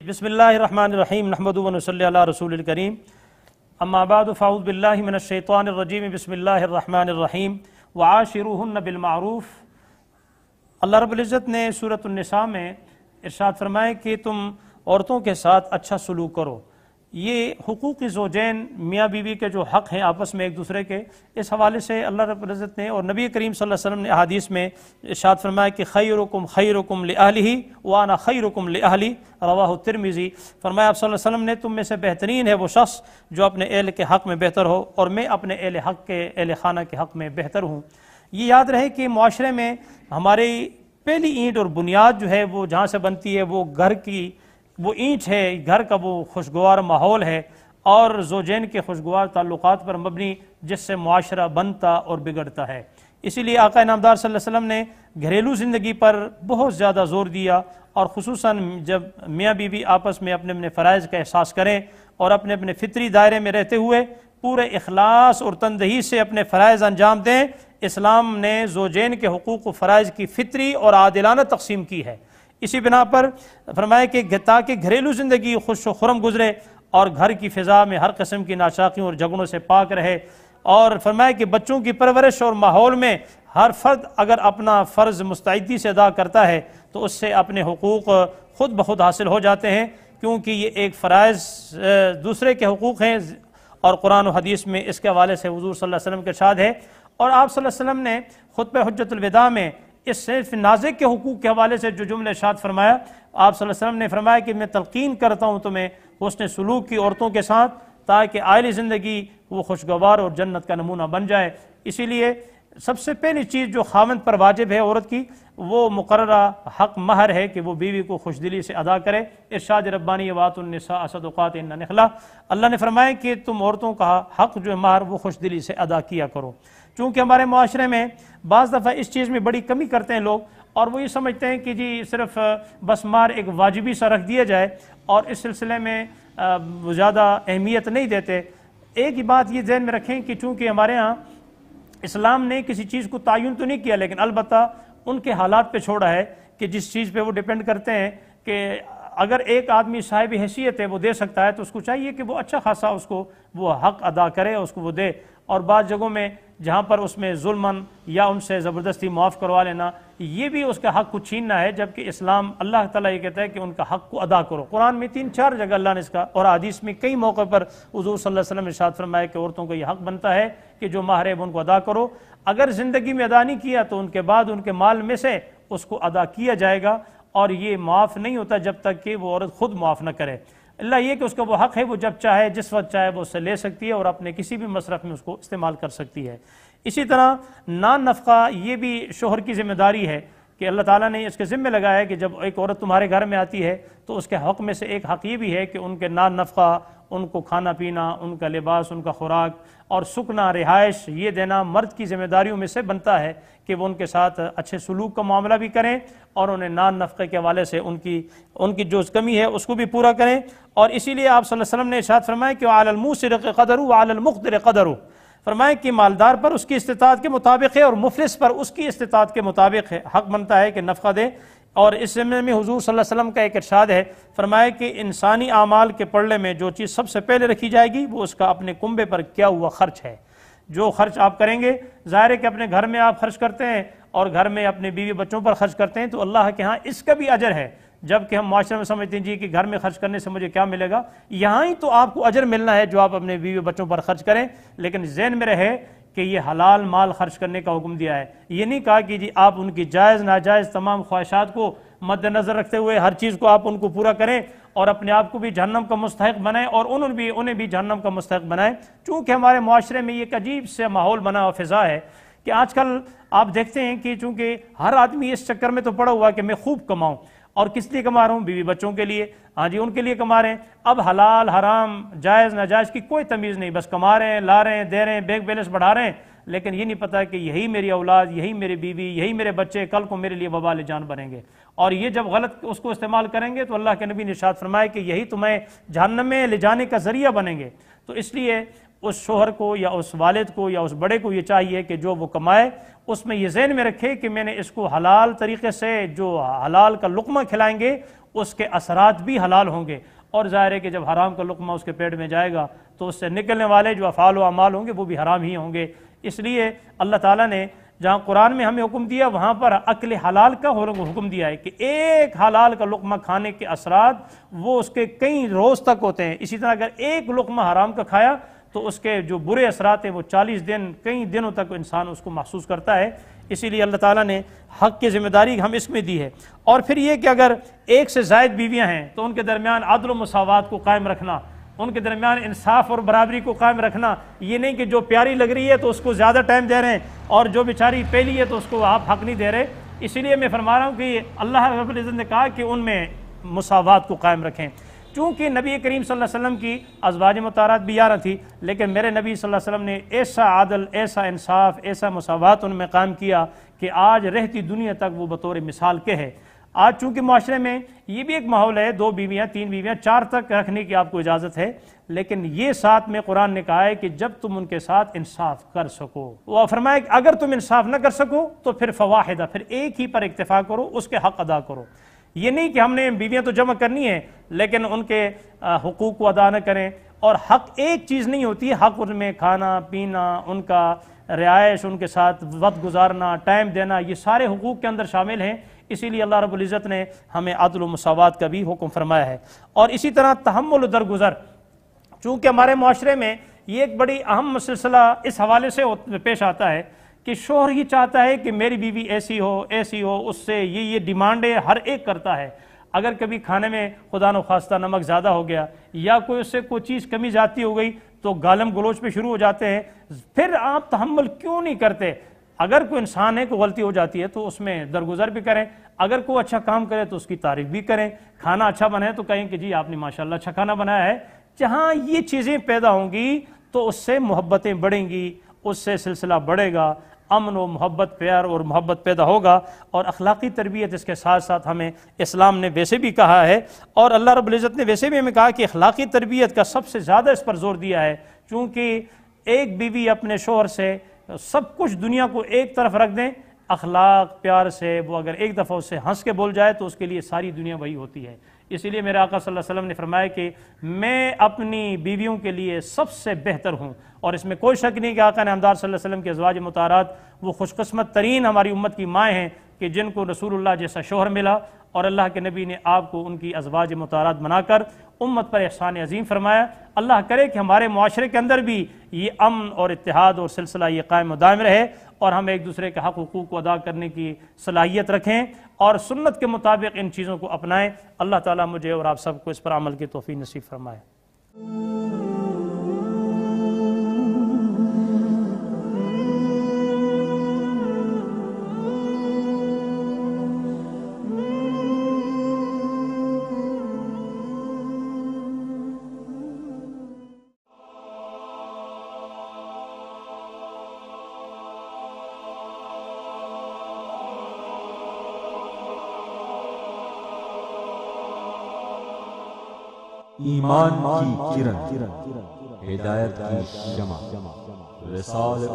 بسم اللہ الرحمن الرحیم نحمدہ و نصلی علی رسول الکریم اما بعد فاعوذ باللہ من الشیطان الرجیم بسم اللہ الرحمن الرحیم وعاشروہن بالمعروف۔ اللہ رب العزت نے سورۃ النساء میں ارشاد فرمائے کہ تم عورتوں کے ساتھ اچھا سلوک کرو۔ یہ حقوق زوجین میاں بیوی کے جو حق ہیں آپس میں ایک دوسرے کے، اس حوالے سے اللہ رب العزت نے اور نبی کریم صلی اللہ علیہ وسلم نے احادیث میں ارشاد فرمایا کہ خیرکم خیرکم لأہلہ وانا خیرکم لأہلی، رواہ الترمذی۔ فرمایا آپ صلی اللہ علیہ وسلم نے تم میں سے بہترین ہے وہ شخص جو اپنے اہل کے حق میں بہتر ہو، اور میں اپنے اہل خانہ کے حق میں بہتر ہوں۔ یہ یاد رہے کہ معاشرے میں ہماری پہلی اینٹ اور بنیاد جو ہے وہ جہاں سے بنتی ہے وہ گھر کی وہ اینٹ ہے، گھر کا وہ خوشگوار ماحول ہے اور زوجین کے خوشگوار تعلقات پر مبنی، جس سے معاشرہ بنتا اور بگڑتا ہے۔ اسی لیے آقا انعامدار صلی اللہ علیہ وسلم نے گھریلو زندگی پر بہت زیادہ زور دیا، اور خصوصاً جب میاں بیوی آپس میں اپنے اپنے فرائض کا احساس کریں اور اپنے اپنے فطری دائرے میں رہتے ہوئے پورے اخلاص اور تندہی سے اپنے فرائض انجام دیں، اسلام نے زوجین کے حقوق و فرائض کی فطری اور عادلانہ تقسیم کی ہے۔ اسی بنا پر فرمایا کہ تاکہ گھریلو زندگی خوش و خرم گزرے اور گھر کی فضا میں ہر قسم کی ناچاقیوں اور جھگڑوں سے پاک رہے، اور فرمایا کہ بچوں کی پرورش اور ماحول میں ہر فرد اگر اپنا فرض مستعدی سے ادا کرتا ہے تو اس سے اپنے حقوق خود بخود حاصل ہو جاتے ہیں، کیونکہ یہ ایک فرائض دوسرے کے حقوق ہیں، اور قرآن و حدیث میں اس کے حوالے سے حضور صلی اللہ علیہ وسلم کے ارشاد ہے۔ اور آپ صلی اللہ علیہ وسلم نے خطبہ حجۃ الوداع میں اس صرف نازک کے حقوق کے حوالے سے جو جملے ارشاد فرمایا، آپ صلی اللہ علیہ وسلم نے فرمایا کہ میں تلقین کرتا ہوں تمہیں حسن سلوک کی عورتوں کے ساتھ، تاکہ آئلی زندگی وہ خوشگوار اور جنت کا نمونہ بن جائے۔ اسی لیے سب سے پہلی چیز جو خاوند پر واجب ہے عورت کی، وہ مقررہ حق مہر ہے کہ وہ بیوی کو خوش دلی سے ادا کرے۔ ارشاد ربانی وآتوا النساء صدقاتہن نخلہ، اللہ نے فرمایا کہ تم عورتوں کا حق جو ہے مہر وہ خوش دلی سے ادا کیا کرو۔ چونکہ ہمارے معاشرے میں بعض دفعہ اس چیز میں بڑی کمی کرتے ہیں لوگ، اور وہ یہ سمجھتے ہیں کہ جی صرف بس مہر ایک واجبی سا رکھ دیا جائے، اور اس سلسلے میں زیادہ اہمیت نہیں دیتے۔ ایک ہی بات یہ ذہن میں رکھیں کہ چونکہ ہمارے ہاں اسلام نے کسی چیز کو تعین تو نہیں کیا، لیکن البتہ ان کے حالات پہ چھوڑا ہے کہ جس چیز پہ وہ ڈیپینڈ کرتے ہیں کہ اگر ایک آدمی صاحب حیثیت ہے وہ دے سکتا ہے تو اس کو چاہیے کہ وہ اچھا خاصا اس کو وہ حق ادا کرے، اس کو وہ دے۔ اور بعض جگہوں میں جہاں پر اس میں ظلماً یا ان سے زبردستی معاف کروا لینا، یہ بھی اس کا حق کو چھیننا ہے، جبکہ اسلام اللہ تعالیٰ یہ کہتا ہے کہ ان کا حق کو ادا کرو۔ قرآن میں 3-4 جگہ اللہ نے اس کا، اور حدیث میں کئی موقع پر حضور صلی اللہ علیہ وسلم نے ارشاد فرمایا کہ عورتوں کو یہ حق بنتا ہے کہ جو مہر ہے ان کو ادا کرو۔ اگر زندگی میں ادا نہیں کیا تو ان کے بعد ان کے مال میں سے اس کو ادا کیا جائے گا، اور یہ معاف نہیں ہوتا جب تک کہ وہ عورت خود معاف نہ کرے۔ اللہ یہ کہ اس کا وہ حق ہے، وہ جب چاہے جس وقت چاہے وہ اس سے لے سکتی ہے اور اپنے کسی بھی مصرف میں اس کو استعمال کر سکتی ہے۔ اسی طرح نان نفقہ یہ بھی شوہر کی ذمہ داری ہے کہ اللہ تعالیٰ نے اس کے ذمہ لگایا ہے کہ جب ایک عورت تمہارے گھر میں آتی ہے تو اس کے حق میں سے ایک حق یہ بھی ہے کہ ان کے نان نفقہ، ان کو کھانا پینا، ان کا لباس، ان کا خوراک اور سکنا، رہائش یہ دینا مرد کی ذمہ داریوں میں سے بنتا ہے کہ وہ ان کے ساتھ اچھے سلوک کا معاملہ بھی کریں، اور انہیں نان نفقے کے حوالے سے ان کی جو کمی ہے اس کو بھی پورا کریں۔ اور اسی لیے آپ صلی اللہ علیہ وسلم نے ارشاد فرمایا کہ علی الموسر قدرہ وعلی المقتر قدرہ، فرمایا کہ مالدار پر اس کی استطاعت کے مطابق ہے اور مفلس پر اس کی استطاعت کے مطابق ہے، حق بنتا ہے کہ نفقہ دے۔ اور اس ضمن میں حضور صلی اللہ علیہ وسلم کا ایک ارشاد ہے، فرمایا کہ انسانی اعمال کے پلڑے میں جو چیز سب سے پہلے رکھی جائے گی وہ اس کا اپنے کنبے پر کیا ہوا خرچ ہے۔ جو خرچ آپ کریں گے، ظاہر ہے کہ اپنے گھر میں آپ خرچ کرتے ہیں اور گھر میں اپنے بیوی بچوں پر خرچ کرتے ہیں تو اللہ کے ہاں اس کا بھی اجر ہے، جبکہ ہم معاشرے میں سمجھتے ہیں جی کہ گھر میں خرچ کرنے سے مجھے کیا ملے گا، یہاں ہی تو آپ کو اجر ملنا ہے جو آپ اپنے بیوی بچوں پر خرچ کریں۔ لیکن ذہن میں رہے کہ یہ حلال مال خرچ کرنے کا حکم دیا ہے، یہ نہیں کہا کہ جی آپ ان کی جائز ناجائز تمام خواہشات کو مد نظر رکھتے ہوئے ہر چیز کو آپ ان کو پورا کریں اور اپنے آپ کو بھی جہنم کا مستحق بنائیں اور انہیں بھی جہنم کا مستحق بنائیں۔ چونکہ ہمارے معاشرے میں یہ ایک عجیب سے ماحول بنا اور فضا ہے کہ آج کل آپ دیکھتے ہیں کہ چونکہ ہر آدمی اس چکر میں تو پڑا ہوا کہ میں خوب کماؤں، اور کس لیے کما رہا ہوں؟ بیوی بچوں کے لیے، ہاں جی ان کے لیے کما رہے ہیں۔ اب حلال حرام جائز ناجائز کی کوئی تمیز نہیں، بس کما رہے ہیں، لا رہے ہیں، دے رہے ہیں، بینک بیلنس بڑھا رہے ہیں، لیکن یہ نہیں پتا کہ یہی میری اولاد، یہی میری بیوی، یہی میرے بچے کل کو میرے لیے وبال جان بنیں گے، اور یہ جب غلط اس کو استعمال کریں گے تو اللہ کے نبی نے ارشاد فرمایا کہ یہی تمہیں جہنم میں لے جانے کا ذریعہ بنیں گے۔ تو اس لیے اس شوہر کو یا اس والد کو یا اس بڑے کو یہ چاہیے کہ جو وہ کمائے اس میں یہ ذہن میں رکھے کہ میں نے اس کو حلال طریقے سے جو حلال کا لقمہ کھلائیں گے اس کے اثرات بھی حلال ہوں گے، اور ظاہر ہے کہ جب حرام کا لقمہ اس کے پیٹ میں جائے گا تو اس سے نکلنے والے جو افعال و اعمال ہوں گے وہ بھی حرام ہی ہوں گے۔ اس لیے اللہ تعالیٰ نے جہاں قرآن میں ہمیں حکم دیا وہاں پر اکل حلال کا حکم دیا ہے کہ ایک حلال کا لقمہ کھانے کے اثرات وہ اس کے کئی روز تک ہوتے ہیں۔ اسی طرح اگر ایک لقمہ حرام کا کھایا تو اس کے جو برے اثرات ہیں وہ 40 دن کئی دنوں تک انسان اس کو محسوس کرتا ہے۔ اسی لیے اللہ تعالیٰ نے حق کی ذمہ داری ہم اس میں دی ہے۔ اور پھر یہ کہ اگر ایک سے زائد بیویاں ہیں تو ان کے درمیان عدل و مساوات کو قائم رکھنا، ان کے درمیان انصاف اور برابری کو قائم رکھنا، یہ نہیں کہ جو پیاری لگ رہی ہے تو اس کو زیادہ ٹائم دے رہے ہیں اور جو بیچاری پہلی ہے تو اس کو آپ حق نہیں دے رہے۔ اسی لیے میں فرما رہا ہوں کہ اللہ رب العزت نے کہا کہ ان میں مساوات کو قائم رکھیں۔ چونکہ نبی کریم صلی اللہ علیہ وسلم کی ازواج مطہرات بھی 11 تھی، لیکن میرے نبی صلی اللہ علیہ وسلم نے ایسا عادل، ایسا انصاف، ایسا مساوات ان میں قائم کیا کہ آج رہتی دنیا تک وہ بطور مثال کے ہے۔ آج چونکہ معاشرے میں یہ بھی ایک ماحول ہے 2 بیویاں 3 بیویاں 4 تک رکھنے کی آپ کو اجازت ہے، لیکن یہ ساتھ میں قرآن نے کہا ہے کہ جب تم ان کے ساتھ انصاف کر سکو، وہ فرمایا کہ اگر تم انصاف نہ کر سکو تو پھر فواحدہ، پھر ایک ہی پر اکتفا کرو، اس کے حق ادا کرو۔ یہ نہیں کہ ہم نے بیویاں تو جمع کرنی ہے لیکن ان کے حقوق کو ادا نہ کریں، اور حق ایک چیز نہیں ہوتی ہے، حق ان میں کھانا پینا، ان کا رہائش، ان کے ساتھ وقت گزارنا، ٹائم دینا، یہ سارے حقوق کے اندر شامل ہیں۔ اسی لیے اللہ رب العزت نے ہمیں عدل و مساوات کا بھی حکم فرمایا ہے۔ اور اسی طرح تحمل و درگزر، چونکہ ہمارے معاشرے میں یہ ایک بڑی اہم سلسلہ اس حوالے سے پیش آتا ہے کہ شوہر ہی چاہتا ہے کہ میری بیوی ایسی ہو ایسی ہو، اس سے یہ ڈیمانڈیں ہر ایک کرتا ہے۔ اگر کبھی کھانے میں خدا نخواستہ نمک زیادہ ہو گیا یا کوئی اس سے کوئی چیز کمی زیادتی ہو گئی تو گالم گلوچ پہ شروع ہو جاتے ہیں۔ پھر آپ تحمل کیوں نہیں کرتے؟ اگر کوئی انسان ہے کوئی غلطی ہو جاتی ہے تو اس میں درگزر بھی کریں، اگر کوئی اچھا کام کرے تو اس کی تعریف بھی کریں، کھانا اچھا بنے تو کہیں کہ جی آپ نے ماشاءاللہ اچھا کھانا بنایا ہے۔ جہاں یہ چیزیں پیدا ہوں گی تو اس سے محبتیں بڑھیں گی، اس سے سلسلہ بڑھے گا، امن و محبت، پیار اور محبت پیدا ہوگا۔ اور اخلاقی تربیت اس کے ساتھ ساتھ ہمیں اسلام نے ویسے بھی کہا ہے، اور اللہ رب العزت نے ویسے بھی ہمیں کہا کہ اخلاقی تربیت کا سب سے زیادہ اس پر زور دیا ہے، چونکہ ایک بیوی اپنے شوہر سے سب کچھ دنیا کو ایک طرف رکھ دیں، اخلاق پیار سے وہ اگر ایک دفعہ اس سے ہنس کے بول جائے تو اس کے لیے ساری دنیا وہی ہوتی ہے۔ اسی لیے میرے آقا صلی اللہ علیہ وسلم نے فرمایا کہ میں اپنی بیویوں کے لیے سب سے بہتر ہوں، اور اس میں کوئی شک نہیں کہ آقا نامدار صلی اللہ علیہ وسلم کے ازواج مطہرات وہ خوش قسمت ترین ہماری امت کی مائیں ہیں کہ جن کو رسول اللہ جیسا شوہر ملا، اور اللہ کے نبی نے آپ کو ان کی ازواج مطہرات بنا کر امت پر احسان عظیم فرمایا۔ اللہ کرے کہ ہمارے معاشرے کے اندر بھی یہ امن اور اتحاد اور سلسلہ یہ قائم و دائم رہے، اور ہم ایک دوسرے کے حق حقوق کو ادا کرنے کی صلاحیت رکھیں اور سنت کے مطابق ان چیزوں کو اپنائیں۔ اللہ تعالیٰ مجھے اور آپ سب کو اس پر عمل کی توفیق نصیب فرمائے۔ ایمان کی کرن، ہدایت کی شمع، رسالت